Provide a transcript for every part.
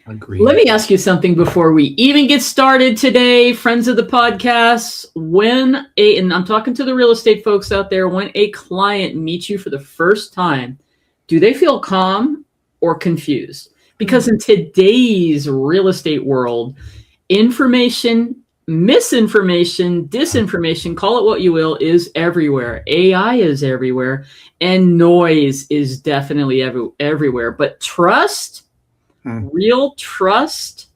Agreed. Let me ask you something before we even get started today, friends of the podcast. And I'm talking to the real estate folks out there, when a client meets you for the first time, do they feel calm or confused? Because in today's real estate world, information, misinformation, disinformation, call it what you will, is everywhere. AI is everywhere, and noise is definitely everywhere. But trust, real trust,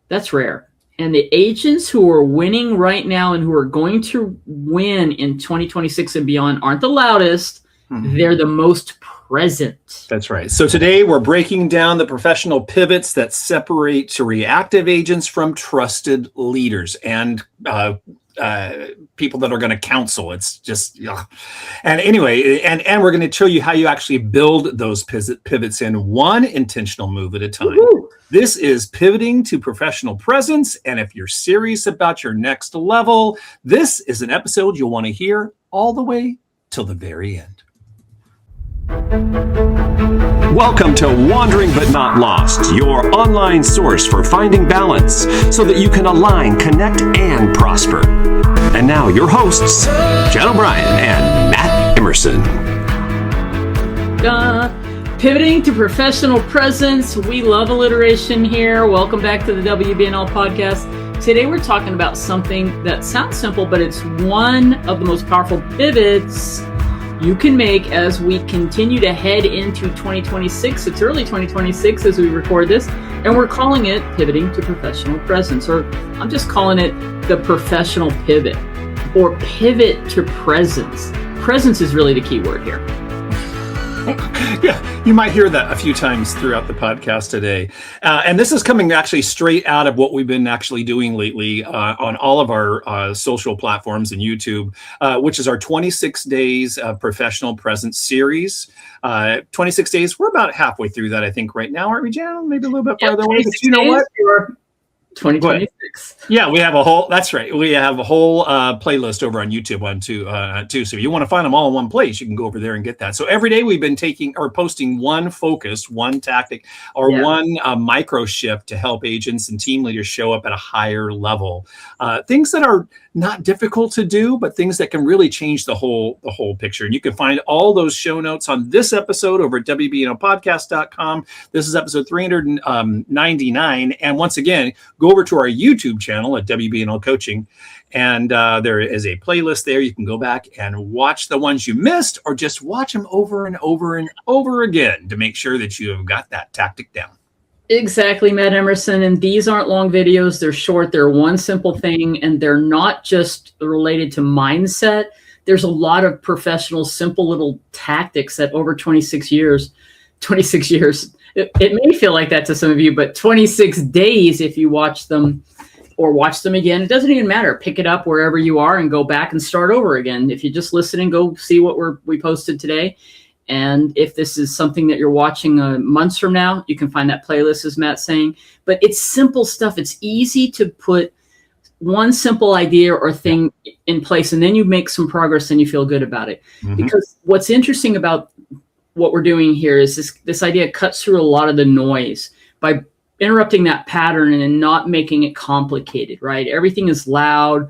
that's rare. And the agents who are winning right now and who are going to win in 2026 and beyond aren't the loudest. They're the most present. That's right. So today we're breaking down the professional pivots that separate reactive agents from trusted leaders and people that are going to counsel. It's just, and anyway, and we're going to show you how you actually build those pivots in one intentional move at a time. Woo-hoo. This is Pivoting to Professional Presence. And if you're serious about your next level, this is an episode you'll want to hear all the way till the very end. Welcome to Wandering But Not Lost, your online source for finding balance so that you can align, connect, and prosper. And now your hosts, Jen O'Brien and Matt Emerson. Pivoting to Professional Presence. We love alliteration here. Welcome back to the WBNL podcast. Today we're talking about something that sounds simple, but it's one of the most powerful pivots you can make as we continue to head into 2026. It's early 2026 as we record this, and we're calling it Pivoting to Professional Presence, or I'm just calling it the professional pivot, or pivot to presence. Presence is really the key word here. Yeah, you might hear that a few times throughout the podcast today. And this is coming actually straight out of what we've been actually doing lately on all of our social platforms and YouTube, which is our 26 Days Professional Presence series. 26 days, we're about halfway through that, I think, right now, aren't we, Jan? Maybe a little bit farther away. But you know what? 2026. Yeah, we have a whole, that's right. We have a whole playlist over on YouTube too. So if you want to find them all in one place, you can go over there and get that. So every day we've been taking or posting one focus, one tactic, or one micro shift to help agents and team leaders show up at a higher level. Things that are not difficult to do, but things that can really change the whole picture. And you can find all those show notes on this episode over at WBNLpodcast.com. This is episode 399. And once again, go over to our YouTube channel at WBNL Coaching, and there is a playlist there. You can go back and watch the ones you missed, or just watch them over and over and over again to make sure that you have got that tactic down. Exactly, Matt Emerson. And these aren't long videos. They're short. They're one simple thing, and they're not just related to mindset. There's a lot of professional, simple little tactics that over 26 years, it may feel like that to some of you, but 26 days, if you watch them or watch them again, it doesn't even matter. Pick it up wherever you are and go back and start over again. If you just listen and go see what we posted today. And if this is something that you're watching months from now, you can find that playlist, as Matt's saying. But it's simple stuff. It's easy to put one simple idea or thing in place, and then you make some progress and you feel good about it. Mm-hmm. Because what's interesting about what we're doing here is this idea cuts through a lot of the noise by interrupting that pattern and not making it complicated, right? Everything is loud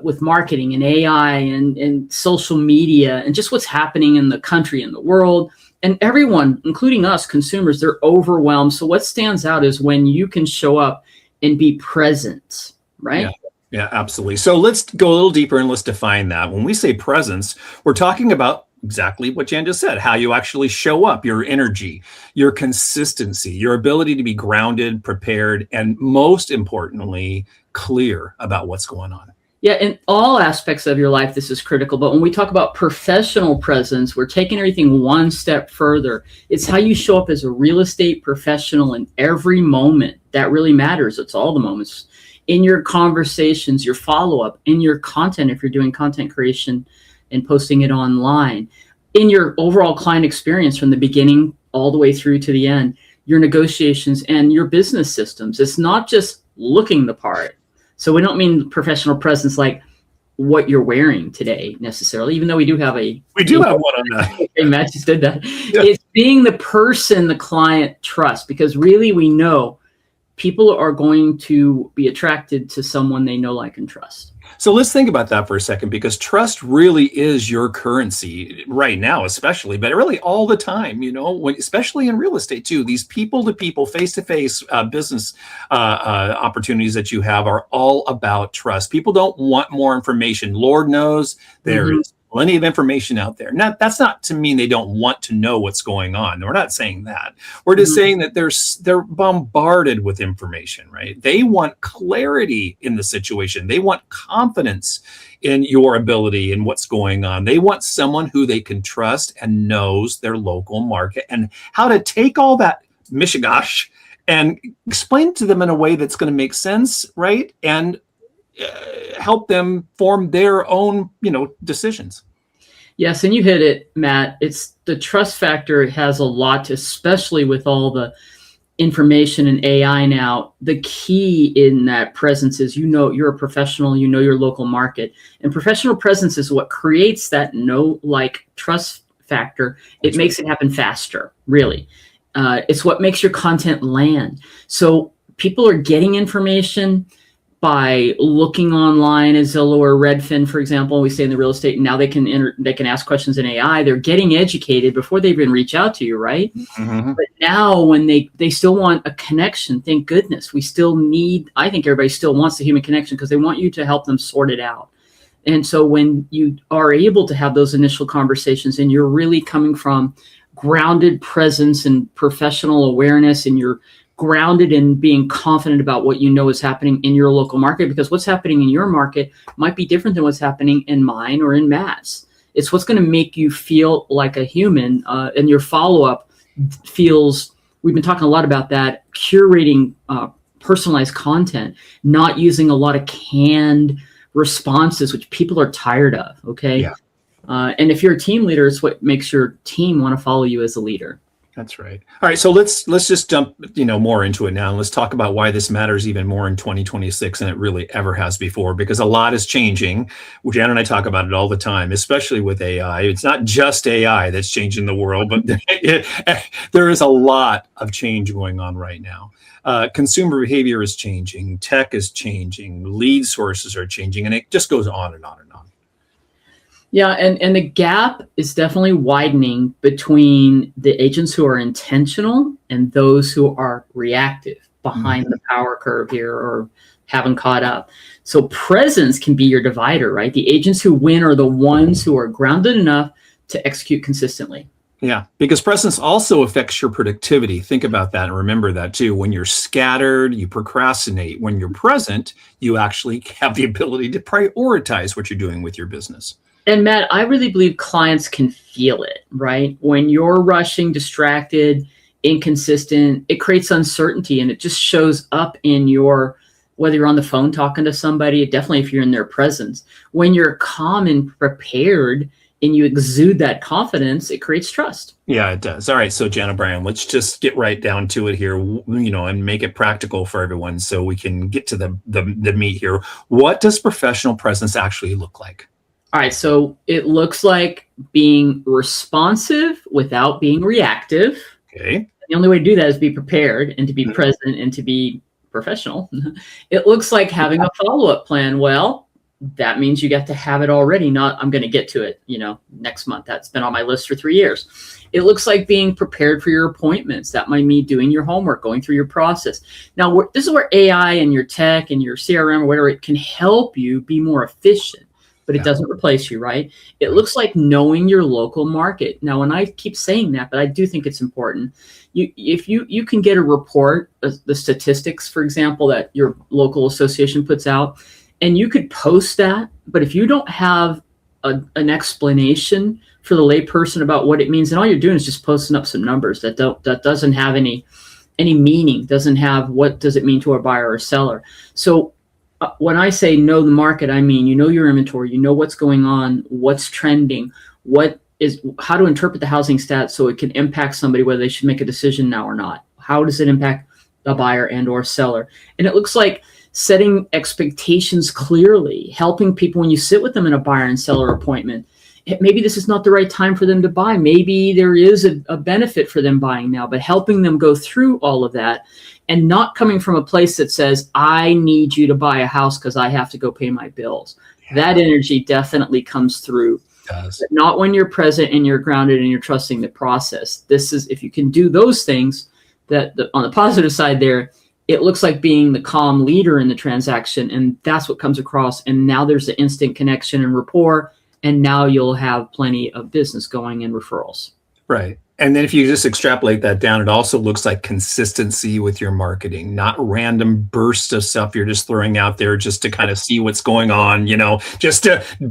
with marketing and AI and social media and just what's happening in the country and the world. And everyone, including us consumers, they're overwhelmed. So what stands out is when you can show up and be present, right? Yeah, absolutely. So let's go a little deeper and let's define that. When we say presence, we're talking about exactly what Jan just said, how you actually show up, your energy, your consistency, your ability to be grounded, prepared, and most importantly, clear about what's going on. Yeah, in all aspects of your life, this is critical. But when we talk about professional presence, we're taking everything one step further. It's how you show up as a real estate professional in every moment. That really matters. It's all the moments. In your conversations, your follow-up, in your content, if you're doing content creation and posting it online, in your overall client experience from the beginning all the way through to the end, your negotiations and your business systems. It's not just looking the part. So we don't mean professional presence like what you're wearing today necessarily, even though we do have one on that. Okay, Matt just did that. Yeah. It's being the person the client trusts, because really we know people are going to be attracted to someone they know, like, and trust. So let's think about that for a second, because trust really is your currency right now, especially, but really all the time, especially in real estate too. These people to people, face to face business opportunities that you have are all about trust. People don't want more information. Lord knows there is plenty of information out there. Now, that's not to mean they don't want to know what's going on. We're not saying that. We're just saying that they're bombarded with information, right? They want clarity in the situation. They want confidence in your ability and what's going on. They want someone who they can trust and knows their local market and how to take all that mishigash and explain it to them in a way that's going to make sense, right? And help them form their own, decisions. Yes, and you hit it, Matt. It's the trust factor. It has a lot to, especially with all the information and AI now. The key in that presence is, you're a professional, your local market, and professional presence is what creates that trust factor. It makes it happen faster, really. It's what makes your content land. So people are getting information by looking online at Zillow or Redfin, for example. We say in the real estate, and now they can ask questions in AI. They're getting educated before they even reach out to you, right? Mm-hmm. But now when they still want a connection, thank goodness. I think everybody still wants the human connection because they want you to help them sort it out. And so when you are able to have those initial conversations and you're really coming from grounded presence and professional awareness, and you're grounded in being confident about what is happening in your local market, because what's happening in your market might be different than what's happening in mine or in Matt's. It's what's going to make you feel like a human, and your follow-up feels, we've been talking a lot about that, curating personalized content, not using a lot of canned responses, which people are tired of, okay? Yeah. And if you're a team leader, it's what makes your team want to follow you as a leader. That's right. All right. So let's just jump, more into it now. And let's talk about why this matters even more in 2026 than it really ever has before, because a lot is changing. Jan and I talk about it all the time, especially with AI. It's not just AI that's changing the world, but there is a lot of change going on right now. Consumer behavior is changing. Tech is changing. Lead sources are changing. And it just goes on and on and on. Yeah, and the gap is definitely widening between the agents who are intentional and those who are reactive, behind the power curve here, or haven't caught up. So presence can be your divider, right? The agents who win are the ones who are grounded enough to execute consistently. Yeah, because presence also affects your productivity. Think about that and remember that too. When you're scattered, you procrastinate. When you're present, you actually have the ability to prioritize what you're doing with your business. And Matt, I really believe clients can feel it, right? When you're rushing, distracted, inconsistent, it creates uncertainty, and it just shows up in whether you're on the phone talking to somebody, definitely if you're in their presence. When you're calm and prepared and you exude that confidence, it creates trust. Yeah, it does. All right. So Jan O'Brien, let's just get right down to it here, and make it practical for everyone so we can get to the meat here. What does professional presence actually look like? All right, so it looks like being responsive without being reactive. Okay. The only way to do that is be prepared and to be present and to be professional. It looks like having a follow-up plan. Well, that means you got to have it already, not I'm going to get to it, next month. That's been on my list for 3 years. It looks like being prepared for your appointments. That might mean doing your homework, going through your process. Now, this is where AI and your tech and your CRM or whatever, it can help you be more efficient. But it doesn't replace you, right? It looks like knowing your local market. Now, and I keep saying that, but I do think it's important. If you can get a report, the statistics, for example, that your local association puts out, and you could post that, but if you don't have an explanation for the layperson about what it means, and all you're doing is just posting up some numbers that doesn't have any meaning, doesn't have what does it mean to a buyer or seller. So when I say know the market, I mean, your inventory, what's going on, what's trending, how to interpret the housing stats so it can impact somebody, whether they should make a decision now or not. How does it impact a buyer and or seller? And it looks like setting expectations clearly, helping people when you sit with them in a buyer and seller appointment. maybe this is not the right time for them to buy. Maybe there is a benefit for them buying now, but helping them go through all of that and not coming from a place that says, I need you to buy a house because I have to go pay my bills. Yeah. That energy definitely comes through. But not when you're present and you're grounded and you're trusting the process. This is, if you can do those things, on the positive side there, it looks like being the calm leader in the transaction, and that's what comes across. And now there's the instant connection and rapport, and now you'll have plenty of business going and referrals. Right. And then if you just extrapolate that down, it also looks like consistency with your marketing, not random bursts of stuff you're just throwing out there just to kind of see what's going on, just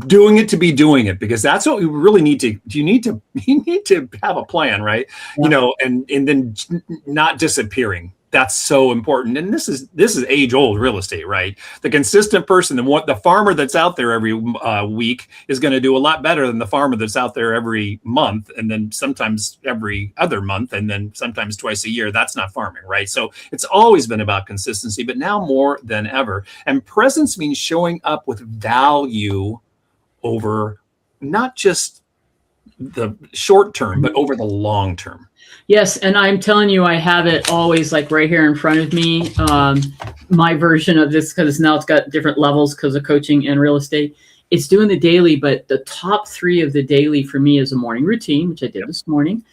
doing it to be doing it, because that's what we really need to, you need to have a plan, right? Yeah. And then not disappearing. That's so important. And this is age old real estate, right? The consistent person, the farmer that's out there every week is going to do a lot better than the farmer that's out there every month, and then sometimes every other month, and then sometimes twice a year. That's not farming, right? So it's always been about consistency, but now more than ever. And presence means showing up with value over not just the short term, but over the long term. Yes, and I'm telling you, I have it always like right here in front of me. My version of this, because now it's got different levels because of coaching and real estate. It's doing the daily, but the top 3 of the daily for me is a morning routine, which I did this morning.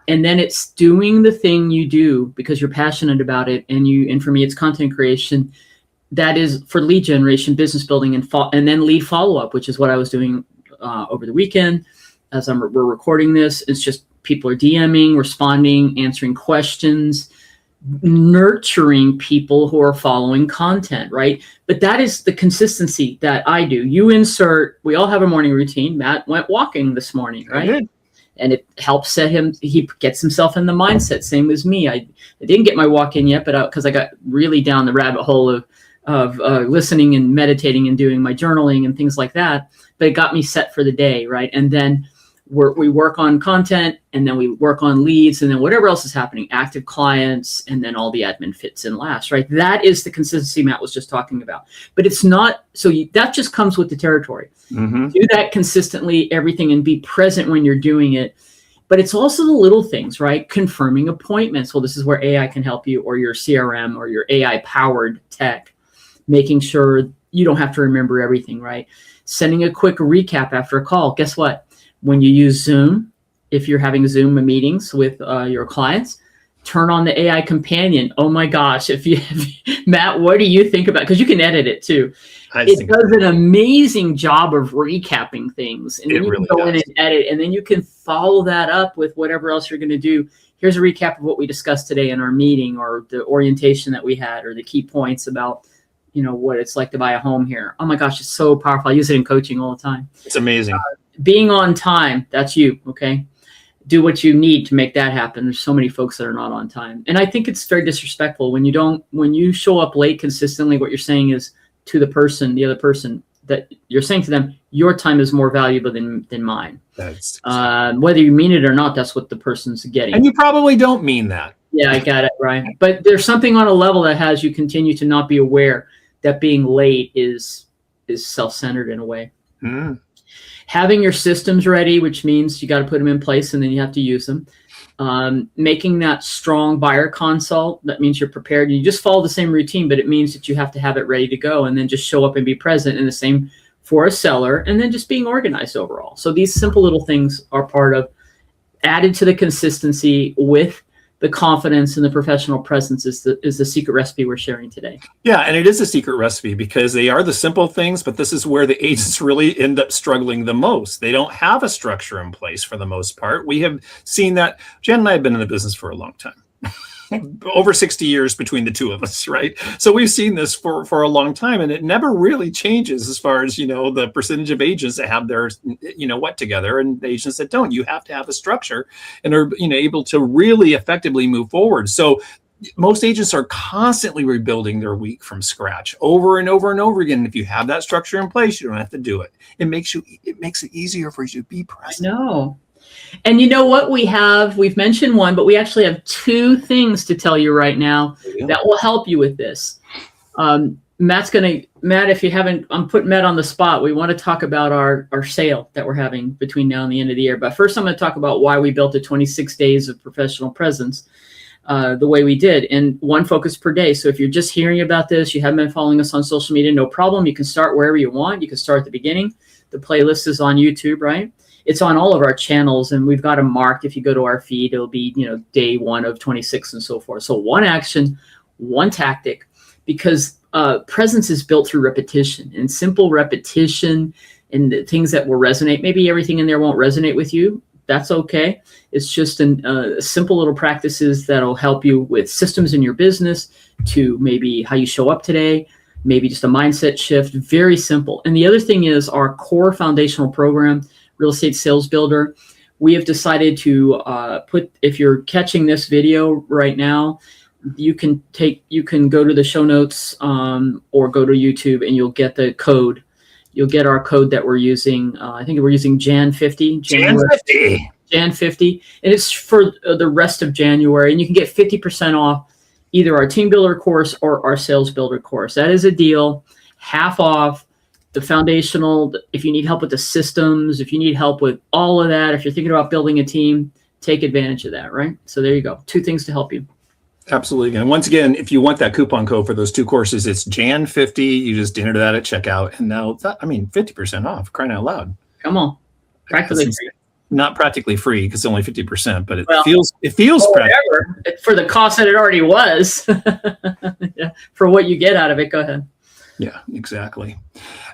And then it's doing the thing you do because you're passionate about it. And for me, it's content creation. That is for lead generation, business building, and then lead follow-up, which is what I was doing over the weekend. As we're recording this, it's just people are DMing, responding, answering questions, nurturing people who are following content, right? But that is the consistency that I do. We all have a morning routine. Matt went walking this morning, right? And it helps he gets himself in the mindset, same as me. I didn't get my walk in yet, but because I got really down the rabbit hole of listening and meditating and doing my journaling and things like that, but it got me set for the day, right? And then we work on content, and then we work on leads, and then whatever else is happening, active clients, and then all the admin fits in last, right? That is the consistency Matt was just talking about. But it's not, that just comes with the territory. Mm-hmm. Do that consistently, everything, and be present when you're doing it. But it's also the little things, right? Confirming appointments. Well, this is where AI can help you, or your CRM, or your AI-powered tech, making sure you don't have to remember everything, right? Sending a quick recap after a call. Guess what? When you use Zoom, if you're having Zoom meetings with your clients, turn on the AI companion. Oh my gosh. Matt, what do you think about it? Because you can edit it too. It does an amazing job of recapping things. And then you can go in and edit, and then you can follow that up with whatever else you're going to do. Here's a recap of what we discussed today in our meeting, or the orientation that we had, or the key points about what it's like to buy a home here. Oh my gosh, it's so powerful. I use it in coaching all the time. It's amazing. Being on time, that's you, okay? Do what you need to make that happen. There's so many folks that are not on time. And I think it's very disrespectful when you show up late consistently. What you're saying is to the other person, that you're saying to them, your time is more valuable than mine. That's whether you mean it or not, that's what the person's getting. And you probably don't mean that. Yeah, I got it, Ryan. But there's something on a level that has you continue to not be aware that being late is self-centered in a way. Mm. Having your systems ready, which means you got to put them in place and then you have to use them. Making that strong buyer consult, that means you're prepared. You just follow the same routine, but it means that you have to have it ready to go, and then just show up and be present. And the same for a seller, and then just being organized overall. So these simple little things are added to the consistency with the confidence, and the professional presence is the secret recipe we're sharing today. Yeah, and it is a secret recipe because they are the simple things, but this is where the agents really end up struggling the most. They don't have a structure in place for the most part. We have seen that. Jen and I have been in the business for a long time. Over 60 years between the two of us, right? So we've seen this for a long time, and it never really changes as far as, the percentage of agents that have their, together, and agents that don't. You have to have a structure and are, able to really effectively move forward. So most agents are constantly rebuilding their week from scratch over and over and over again. And if you have that structure in place, you don't have to do it. It makes it easier for you to be present. I know. And you know what we've mentioned one, but we actually have 2 things to tell you right now that will help you with this. Matt, if you haven't, I'm putting Matt on the spot. We want to talk about our sale that we're having between now and the end of the year. But first, I'm going to talk about why we built the 26 days of professional presence the way we did, and one focus per day. So if you're just hearing about this, you haven't been following us on social media, no problem. You can start wherever you want. You can start at the beginning. The playlist is on YouTube, right? It's on all of our channels, and we've got them marked. If you go to our feed, it'll be, day 1 of 26 and so forth. So one action, one tactic, because presence is built through repetition, and simple repetition and the things that will resonate. Maybe everything in there won't resonate with you. That's okay. It's just simple little practices that'll help you with systems in your business, to maybe how you show up today, maybe just a mindset shift. Very simple. And the other thing is our core foundational program, Real Estate Sales Builder. We have decided to if you're catching this video right now, you can go to the show notes or go to YouTube, and you'll get the code. You'll get our code that we're using. I think we're using Jan 50. Jan 50. And it's for the rest of January. And you can get 50% off either our Team Builder course or our Sales Builder course. That is a deal. Half off. The foundational, if you need help with the systems, if you need help with all of that, if you're thinking about building a team, take advantage of that, right? So there you go. 2 things to help you. Absolutely. And once again, if you want that coupon code for those 2 courses, it's Jan50. You just enter that at checkout, and now 50% off, crying out loud. Come on. Practically free. Not practically free, because it's only 50%, but it feels practical. For the cost that it already was. Yeah, for what you get out of it. Go ahead. Yeah, exactly.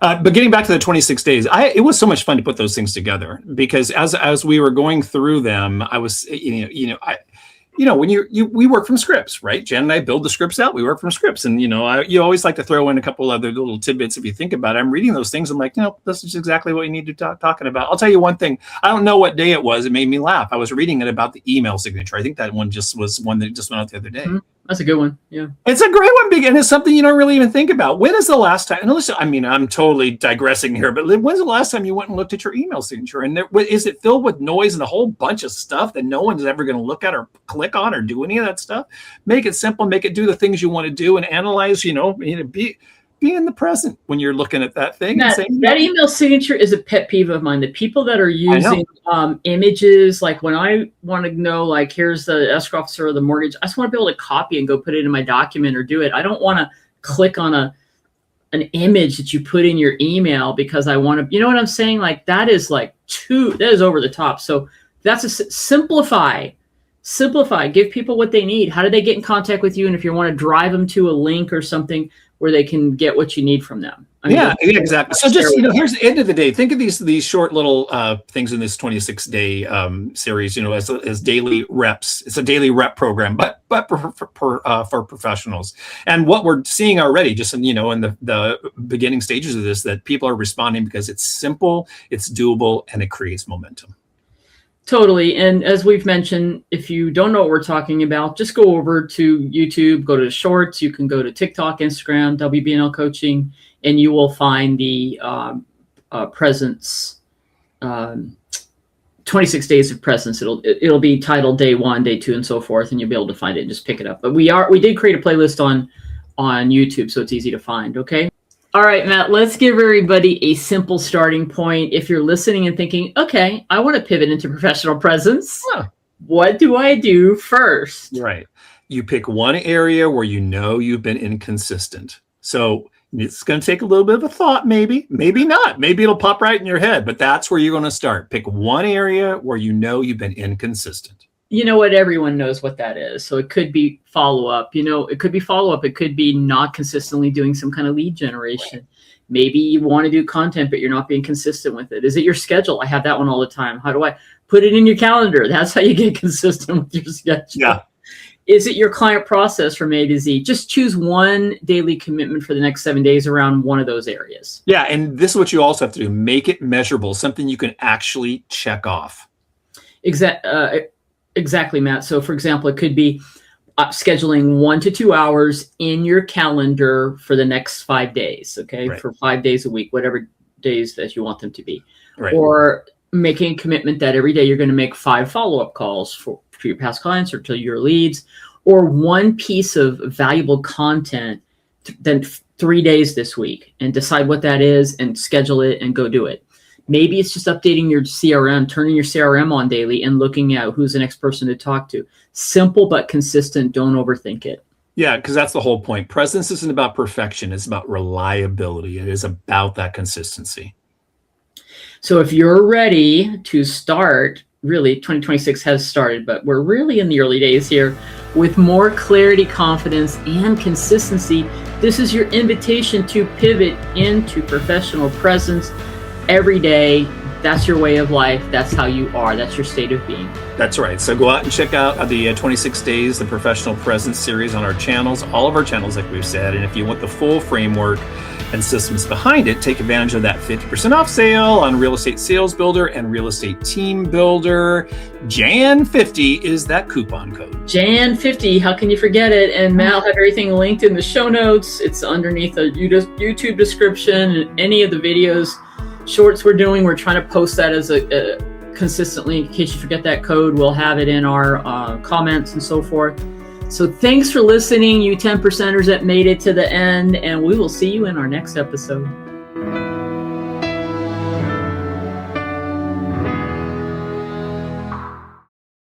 But getting back to the 26 days, it was so much fun to put those things together, because as we were going through them, I was, when we work from scripts, right? Jen and I build the scripts out. We work from scripts, and you always like to throw in a couple other little tidbits. If you think about it, I'm reading those things. I'm like, this is exactly what you need to talking about. I'll tell you one thing. I don't know what day it was. It made me laugh. I was reading it about the email signature. I think that one was one that just went out the other day. Mm-hmm. That's a good one. Yeah. It's a great one, and it's something you don't really even think about. When is the last time, and listen, I'm totally digressing here, but when's the last time you went and looked at your email signature? And is it filled with noise and a whole bunch of stuff that no one's ever going to look at or click on or do any of that stuff? Make it simple, make it do the things you want to do, and analyze, be in the present when you're looking at that thing. That email signature is a pet peeve of mine. The people that are using images, like when I want to know, like, here's the escrow officer or the mortgage, I just want to be able to copy and go put it in my document or do it. I don't want to click on an image that you put in your email because I want to, you know what I'm saying? Like, that is over the top. So that's simplify, give people what they need. How do they get in contact with you? And if you want to drive them to a link or something where they can get what you need from them. Exactly. So just, here's the end of the day. Think of these short little things in this 26-day series, as daily reps. It's a daily rep program, but for professionals. And what we're seeing already, just in the beginning stages of this, that people are responding because it's simple, it's doable, and it creates momentum. Totally. And as we've mentioned, if you don't know what we're talking about, just go over to YouTube, go to the shorts. You can go to TikTok, Instagram, WBNL Coaching, and you will find the presence, 26 days of presence. It'll be titled day 1, day 2, and so forth, and you'll be able to find it and just pick it up. But we did create a playlist on YouTube, so it's easy to find. Okay. All right, Matt, let's give everybody a simple starting point. If you're listening and thinking, okay, I want to pivot into professional presence, what do I do first? Right. You pick one area where you've been inconsistent. So it's going to take a little bit of a thought, maybe not. Maybe it'll pop right in your head, but that's where you're going to start. Pick one area where you've been inconsistent. You know what? Everyone knows what that is. So it could be follow-up. It could be follow-up. It could be not consistently doing some kind of lead generation. Right. Maybe you want to do content, but you're not being consistent with it. Is it your schedule? I have that one all the time. How do I put it in your calendar? That's how you get consistent with your schedule. Yeah. Is it your client process from A to Z? Just choose one daily commitment for the next 7 days around one of those areas. Yeah. And this is what you also have to do. Make it measurable, something you can actually check off. Exactly, Matt. So, for example, it could be scheduling 1 to 2 hours in your calendar for the next 5 days, okay? Right. For 5 days a week, whatever days that you want them to be. Right. Or making a commitment that every day you're going to make 5 follow-up calls for your past clients or to your leads, or one piece of valuable content then 3 days this week, and decide what that is and schedule it and go do it. Maybe it's just updating your CRM, turning your CRM on daily and looking at who's the next person to talk to. Simple but consistent. Don't overthink it. Yeah, because that's the whole point. Presence isn't about perfection. It's about reliability. It is about that consistency. So if you're ready to start, really 2026 has started, but we're really in the early days here, with more clarity, confidence, and consistency, this is your invitation to pivot into professional presence every day. That's your way of life. That's how you are. That's your state of being. That's right. So go out and check out the 26 Days, the Professional Presence series on our channels, all of our channels, like we've said. And if you want the full framework and systems behind it, take advantage of that 50% off sale on Real Estate Sales Builder and Real Estate Team Builder. Jan50 is that coupon code. Jan50, how can you forget it? And Matt will have everything linked in the show notes. It's underneath the YouTube description and any of the videos, shorts we're doing. We're trying to post that as a consistently, in case you forget that code. We'll have it in our comments and so forth. So thanks for listening, you 10%ers that made it to the end, and we will see you in our next episode.